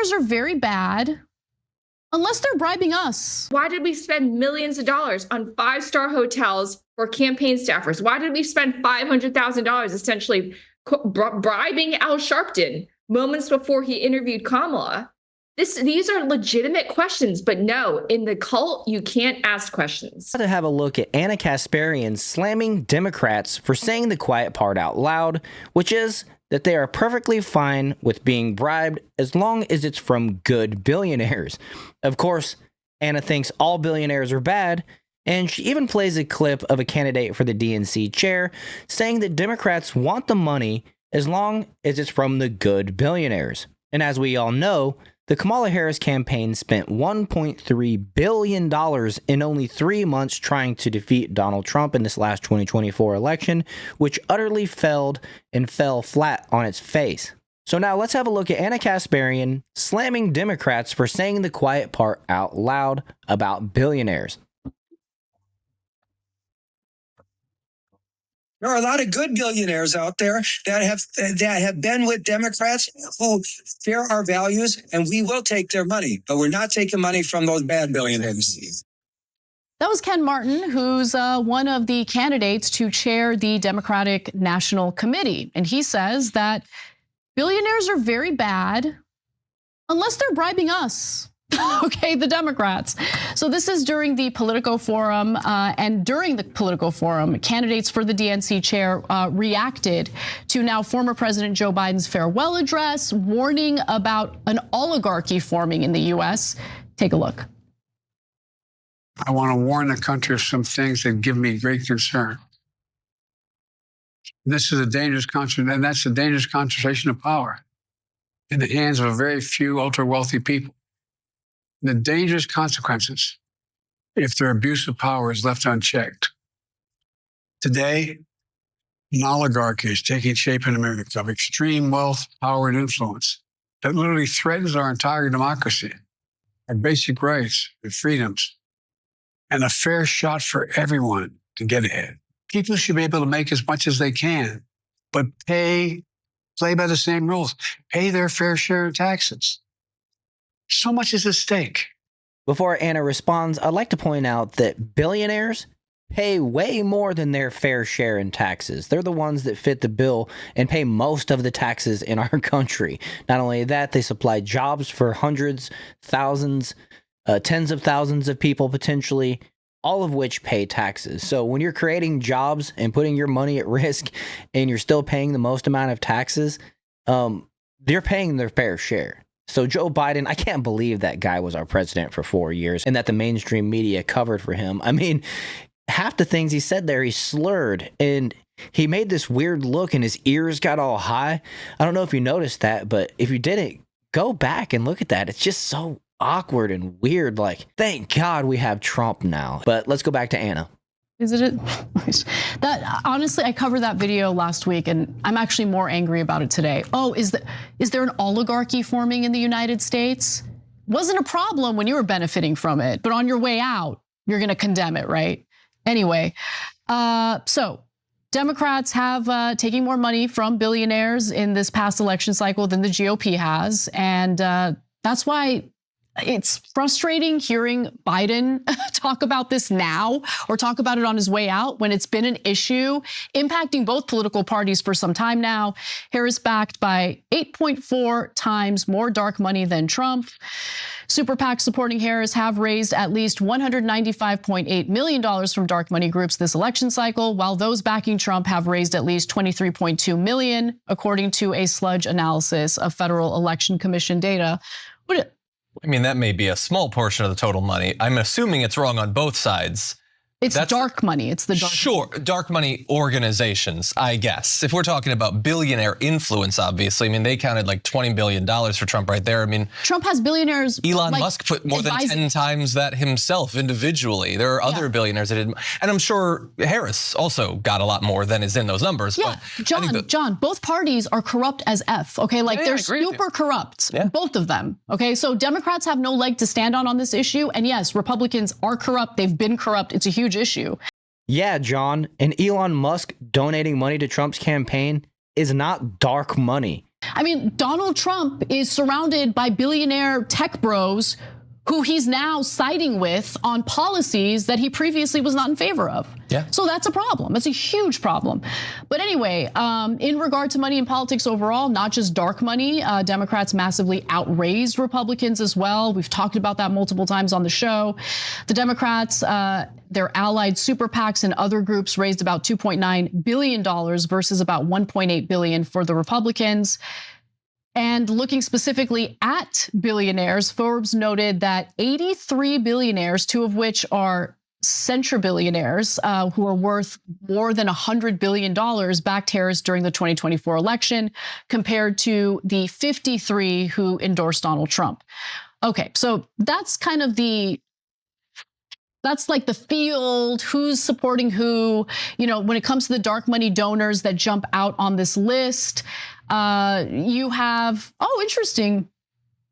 Billionaires are very bad unless they're bribing us. Why did we spend millions of dollars on five-star hotels for campaign staffers? Why did we spend $500,000 essentially bribing Al Sharpton moments before he interviewed Kamala? These are legitimate questions, but no, in the cult, you can't ask questions. To have a look at Ana Kasparian slamming Democrats for saying the quiet part out loud, which is that they are perfectly fine with being bribed as long as it's from good billionaires. Of course, Ana thinks all billionaires are bad, and she even plays a clip of a candidate for the DNC chair saying that Democrats want the money as long as it's from the good billionaires. And as we all know, the Kamala Harris campaign spent $1.3 billion in only 3 months trying to defeat Donald Trump in this last 2024 election, which utterly failed and fell flat on its face. So now let's have a look at Ana Kasparian slamming Democrats for saying the quiet part out loud about billionaires. There are a lot of good billionaires out there that have been with Democrats who share our values, and we will take their money, but we're not taking money from those bad billionaires. That was Ken Martin, who's one of the candidates to chair the Democratic National Committee. And he says that billionaires are very bad unless they're bribing us. Okay, the Democrats. So this is during the Politico Forum, and during the Politico Forum, candidates for the DNC chair reacted to now former President Joe Biden's farewell address, warning about an oligarchy forming in the U.S. Take a look. I want to warn the country of some things that give me great concern. This is a dangerous concentration, and that's a dangerous concentration of power in the hands of a very few ultra-wealthy people. The dangerous consequences if their abuse of power is left unchecked. Today, an oligarchy is taking shape in America of extreme wealth, power, and influence that literally threatens our entire democracy, our basic rights and freedoms, and a fair shot for everyone to get ahead. People should be able to make as much as they can, but play by the same rules, pay their fair share of taxes. So much is at stake. Before Ana responds, I'd like to point out that billionaires pay way more than their fair share in taxes. They're the ones that fit the bill and pay most of the taxes in our country. Not only that, they supply jobs for hundreds, thousands, tens of thousands of people potentially, all of which pay taxes. So when you're creating jobs and putting your money at risk and you're still paying the most amount of taxes, they're paying their fair share. So Joe Biden, I can't believe that guy was our president for 4 years and that the mainstream media covered for him. I mean, half the things he said there, he slurred and he made this weird look and his ears got all high. I don't know if you noticed that, but if you didn't, go back and look at that. It's just so awkward and weird. Like, thank God we have Trump now. But let's go back to Ana. Is it that honestly, I covered that video last week and I'm actually more angry about it today. Oh, is there an oligarchy forming in the United States? Wasn't a problem when you were benefiting from it, but on your way out, you're going to condemn it, right? Anyway, so Democrats have taken more money from billionaires in this past election cycle than the GOP has. And that's why it's frustrating hearing Biden talk about this now or talk about it on his way out when it's been an issue impacting both political parties for some time now. Harris backed by 8.4 times more dark money than Trump. Super PACs supporting Harris have raised at least $195.8 million from dark money groups this election cycle, while those backing Trump have raised at least $23.2 million, according to a sludge analysis of Federal Election Commission data. I mean, that may be a small portion of the total money. I'm assuming it's wrong on both sides. That's dark money. It's the dark Sure, money. Dark money organizations, I guess. If we're talking about billionaire influence, obviously, I mean, they counted like $20 billion for Trump right there. I mean, Trump has billionaires. Elon Musk put more than 10 times that himself individually. There are other billionaires that did, and I'm sure Harris also got a lot more than is in those numbers. Yeah, but John, both parties are corrupt as F, okay? Like they're super corrupt, both of them, okay? So Democrats have no leg to stand on this issue. And yes, Republicans are corrupt. They've been corrupt. It's a huge issue. Yeah, John, and Elon Musk donating money to Trump's campaign is not dark money. I mean, Donald Trump is surrounded by billionaire tech bros who he's now siding with on policies that he previously was not in favor of. Yeah. So that's a problem. That's a huge problem. But anyway, in regard to money in politics overall, not just dark money, Democrats massively outraised Republicans as well. We've talked about that multiple times on the show. The Democrats, their allied super PACs and other groups raised about $2.9 billion versus about $1.8 billion for the Republicans. And looking specifically at billionaires, Forbes noted that 83 billionaires, 2 of which are centrobillionaires, who are worth more than $100 billion, backed Harris during the 2024 election, compared to the 53 who endorsed Donald Trump. Okay, so that's kind of that's like the field, who's supporting who. You know, when it comes to the dark money donors that jump out on this list, you have, interesting,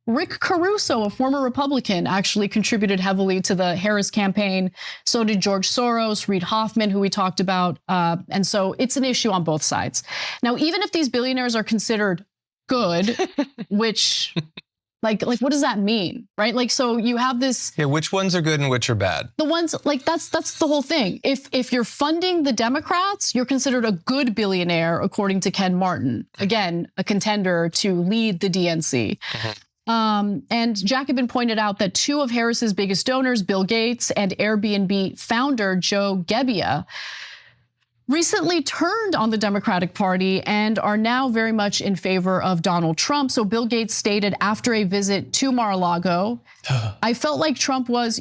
Rick Caruso, a former Republican, actually contributed heavily to the Harris campaign. So did George Soros, Reid Hoffman, who we talked about. And so it's an issue on both sides. Now, even if these billionaires are considered good, which... Like, what does that mean, right? Like, so you have this. Yeah, which ones are good and which are bad? The ones, like, that's the whole thing. If you're funding the Democrats, you're considered a good billionaire, according to Ken Martin. Again, a contender to lead the DNC. And Jacobin pointed out that 2 of Harris's biggest donors, Bill Gates and Airbnb founder Joe Gebbia, recently turned on the Democratic Party and are now very much in favor of Donald Trump. So Bill Gates stated after a visit to Mar-a-Lago, I felt like Trump was,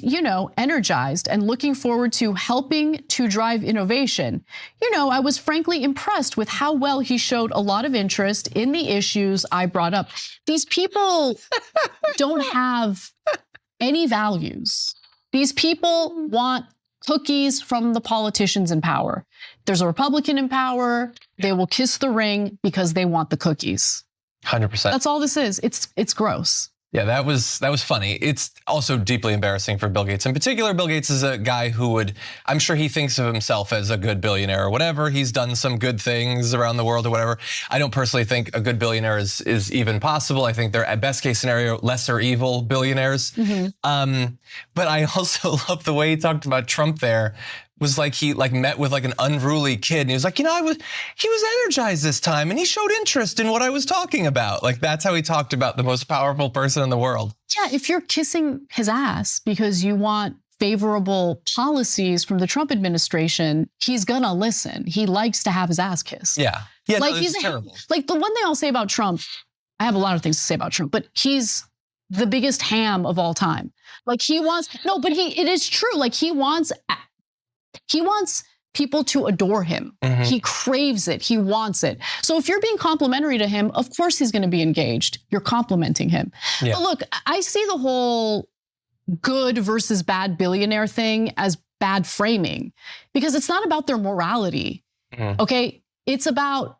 energized and looking forward to helping to drive innovation. I was frankly impressed with how well he showed a lot of interest in the issues I brought up. These people don't have any values. These people want cookies from the politicians in power. There's a Republican in power. They will kiss the ring because they want the cookies. 100%. That's all this is. It's gross. Yeah, that was funny. It's also deeply embarrassing for Bill Gates. In particular, Bill Gates is a guy who I'm sure he thinks of himself as a good billionaire or whatever. He's done some good things around the world or whatever. I don't personally think a good billionaire is even possible. I think they're, at best case scenario, lesser evil billionaires. But I also love the way he talked about Trump there. Was like he met with an unruly kid and he was like, he was energized this time and he showed interest in what I was talking about. Like, that's how he talked about the most powerful person in the world. Yeah, if you're kissing his ass because you want favorable policies from the Trump administration, he's gonna listen. He likes to have his ass kissed. Yeah, like, he's terrible. Like, the one thing I'll say about Trump, I have a lot of things to say about Trump, but he's the biggest ham of all time. Like, it is true. Like, he wants people to adore him. He craves it. He wants it. So if you're being complimentary to him, of course he's going to be engaged. You're complimenting him. Yeah. But look, I see the whole good versus bad billionaire thing as bad framing because it's not about their morality. Okay? It's about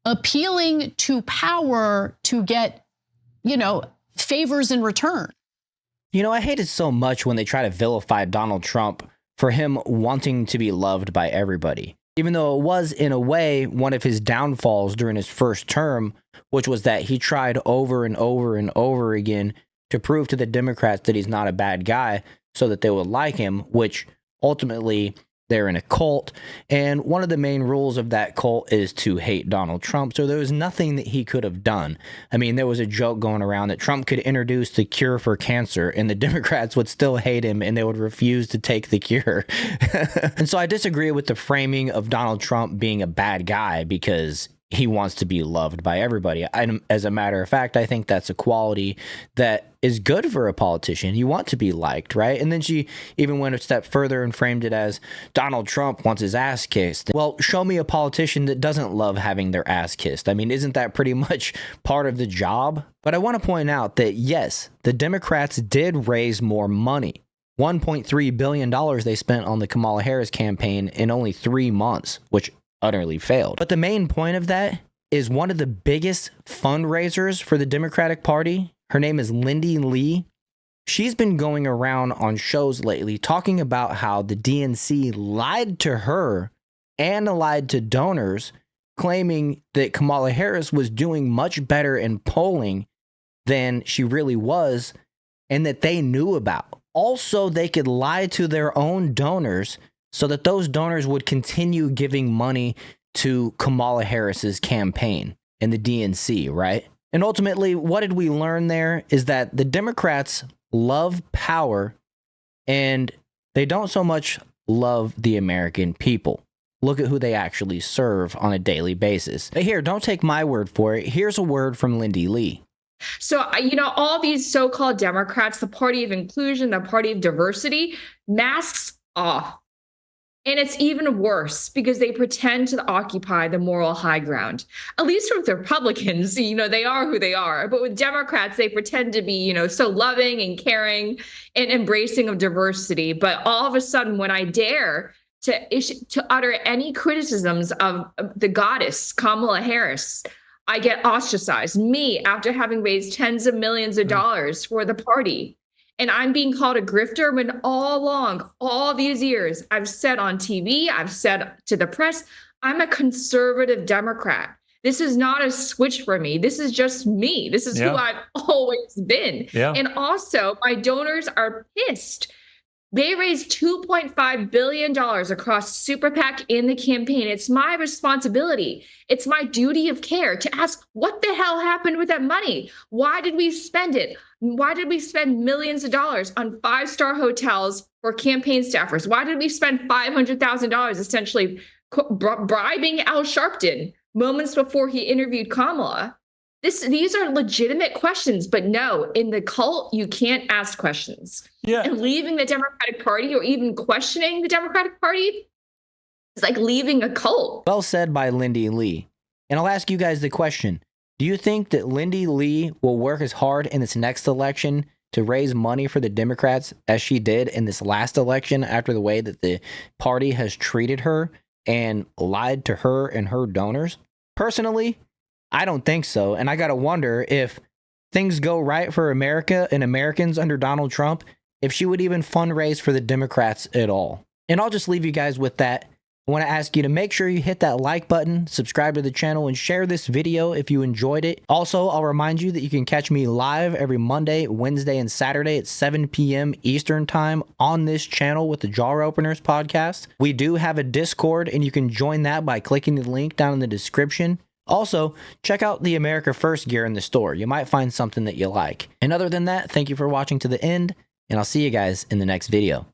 appealing to power to get, favors in return. I hate it so much when they try to vilify Donald Trump for him wanting to be loved by everybody, even though it was, in a way, one of his downfalls during his first term, which was that he tried over and over and over again to prove to the Democrats that he's not a bad guy so that they would like him, which ultimately they're in a cult. And one of the main rules of that cult is to hate Donald Trump. So there was nothing that he could have done. I mean, there was a joke going around that Trump could introduce the cure for cancer and the Democrats would still hate him and they would refuse to take the cure. And so I disagree with the framing of Donald Trump being a bad guy because he wants to be loved by everybody. As a matter of fact, I think that's a quality that is good for a politician. You want to be liked, right? And then she even went a step further and framed it as Donald Trump wants his ass kissed. Well, show me a politician that doesn't love having their ass kissed. I mean, isn't that pretty much part of the job? But I want to point out that, yes, the Democrats did raise more money. $1.3 billion they spent on the Kamala Harris campaign in only 3 months, which utterly failed. But the main point of that is one of the biggest fundraisers for the Democratic Party. Her name is Lindy Lee. She's been going around on shows lately talking about how the DNC lied to her and lied to donors claiming that Kamala Harris was doing much better in polling than she really was and that they knew about. Also, they could lie to their own donors so that those donors would continue giving money to Kamala Harris's campaign and the DNC, right? And ultimately, what did we learn there is that the Democrats love power and they don't so much love the American people. Look at who they actually serve on a daily basis. But here, don't take my word for it. Here's a word from Lindy Lee. So, all these so-called Democrats, the party of inclusion, the party of diversity, masks off. And it's even worse because they pretend to occupy the moral high ground. At least with Republicans, they are who they are. But with Democrats, they pretend to be, so loving and caring and embracing of diversity. But all of a sudden, when I dare to utter any criticisms of the goddess, Kamala Harris, I get ostracized. Me, after having raised tens of millions of dollars for the party. And I'm being called a grifter when all along, all these years, I've said on TV, I've said to the press, I'm a conservative Democrat. This is not a switch for me. This is just me. This is who I've always been. Yeah. And also, my donors are pissed. They raised $2.5 billion across Super PAC in the campaign. It's my responsibility. It's my duty of care to ask what the hell happened with that money? Why did we spend it? Why did we spend millions of dollars on 5-star hotels for campaign staffers? Why did we spend $500,000 essentially bribing Al Sharpton moments before he interviewed Kamala? These are legitimate questions, but no, in the cult, you can't ask questions. Yeah. And leaving the Democratic Party or even questioning the Democratic Party is like leaving a cult. Well said by Lindy Lee. And I'll ask you guys the question. Do you think that Lindy Lee will work as hard in this next election to raise money for the Democrats as she did in this last election after the way that the party has treated her and lied to her and her donors? Personally, I don't think so. And I got to wonder if things go right for America and Americans under Donald Trump, if she would even fundraise for the Democrats at all. And I'll just leave you guys with that. I want to ask you to make sure you hit that like button, subscribe to the channel, and share this video if you enjoyed it. Also, I'll remind you that you can catch me live every Monday, Wednesday, and Saturday at 7 p.m. Eastern Time on this channel with the Jar Openers podcast. We do have a Discord, and you can join that by clicking the link down in the description. Also, check out the America First gear in the store. You might find something that you like. And other than that, thank you for watching to the end, and I'll see you guys in the next video.